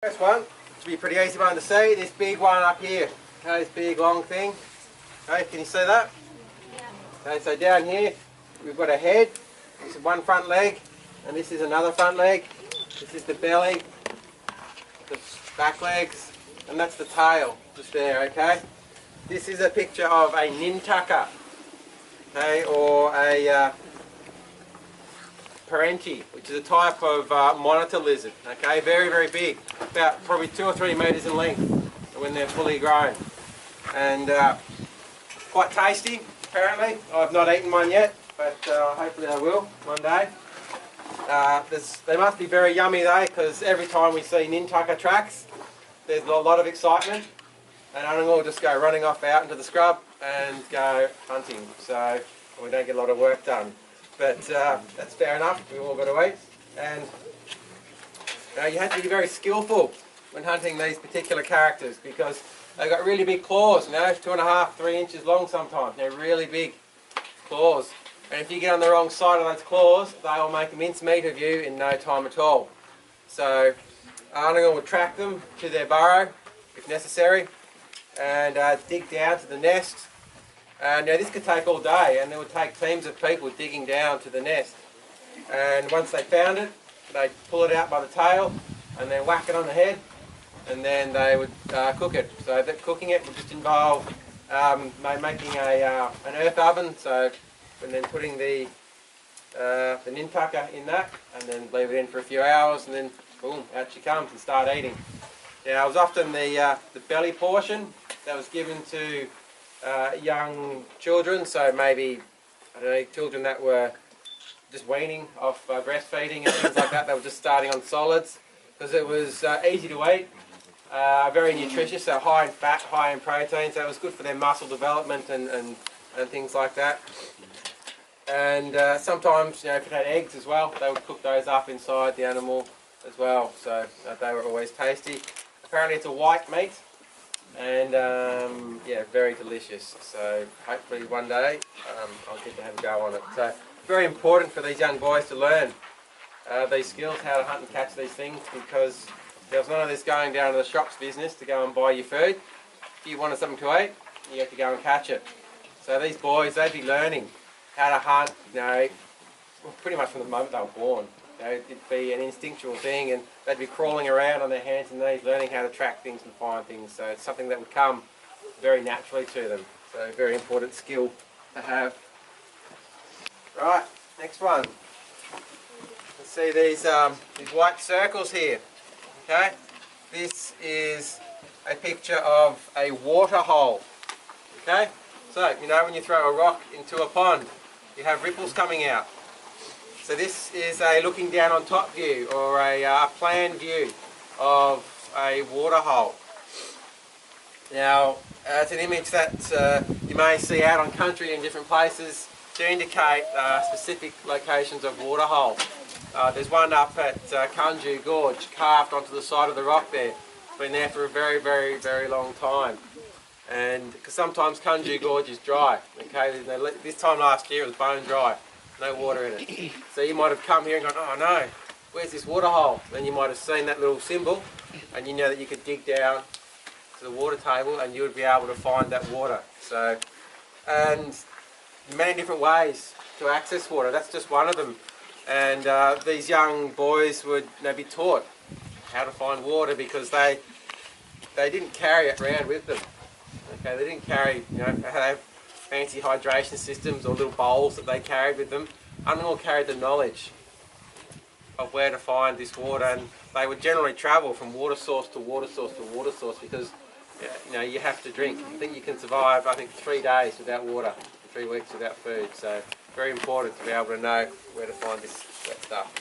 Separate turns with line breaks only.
First one should be a pretty easy one to see. This big one up here. Okay, this big long thing. Okay, can you see that? Yeah. Okay, so down here we've got a head. This is one front leg, and this is another front leg. This is the belly, the back legs, and that's the tail just there. Okay. This is a picture of a nintaka, okay, or a parenti, which is a type of monitor lizard. Okay, very, very big, about probably 2 or 3 metres in length when they're fully grown, and quite tasty. Apparently, I've not eaten one yet, but hopefully I will one day. They must be very yummy though, because every time we see nintaka tracks, there's a lot of excitement, and Ananga will just go running off out into the scrub and go hunting. So we don't get a lot of work done. But that's fair enough, we've all got to eat. And you have to be very skillful when hunting these particular characters, because they've got really big claws, 2.5, 3 inches long sometimes. They're really big claws. And if you get on the wrong side of those claws, they will make mincemeat of you in no time at all. So Ananga will track them to their burrow if necessary, and dig down to the nest. Now this could take all day, and it would take teams of people digging down to the nest. And once they found it, they'd pull it out by the tail and then whack it on the head, and then they would cook it. So that cooking it would just involve making an earth oven, and then putting the nintaka in that, and then leave it in for a few hours, and then boom, out she comes and start eating. Now it was often the belly portion that was given to young children, so maybe, I don't know, children that were just weaning off breastfeeding and things like that. They were just starting on solids, because it was easy to eat, very nutritious, so high in fat, high in protein, so it was good for their muscle development and things like that. And sometimes, if it had eggs as well, they would cook those up inside the animal as well, so they were always tasty. Apparently it's a white meat, and yeah, very delicious. So hopefully one day I'll get to have a go on it. So very important for these young boys to learn these skills, how to hunt and catch these things, because there's none of this going down to the shops business to go and buy your food. If you wanted something to eat, you have to go and catch it. So these boys, they'd be learning how to hunt, pretty much from the moment they were born. It'd be an instinctual thing, and they'd be crawling around on their hands and knees learning how to track things and find things. So it's something that would come very naturally to them. So very important skill to have. Right, next one. Let's see these white circles here. Okay, this is a picture of a water hole. Okay, so when you throw a rock into a pond, you have ripples coming out. So this is a looking down on top view, or a plan view of a water hole. Now it's an image that you may see out on country in different places to indicate specific locations of water holes. There's one up at Kunju Gorge, carved onto the side of the rock there. It's been there for a very, very, very long time. And because sometimes Kunju Gorge is dry. Okay, this time last year it was bone dry. No water in it. So you might have come here and gone, oh no, where's this water hole? Then you might have seen that little symbol, and you know that you could dig down to the water table and you would be able to find that water. So, and many different ways to access water, that's just one of them. And these young boys would be taught how to find water, because they didn't carry it around with them. Okay, they didn't carry, have fancy hydration systems or little bowls that they carried with them. Animal carried the knowledge of where to find this water, and they would generally travel from water source to water source to water source, because you have to drink. I think you can survive 3 days without water, 3 weeks without food. So very important to be able to know where to find this stuff.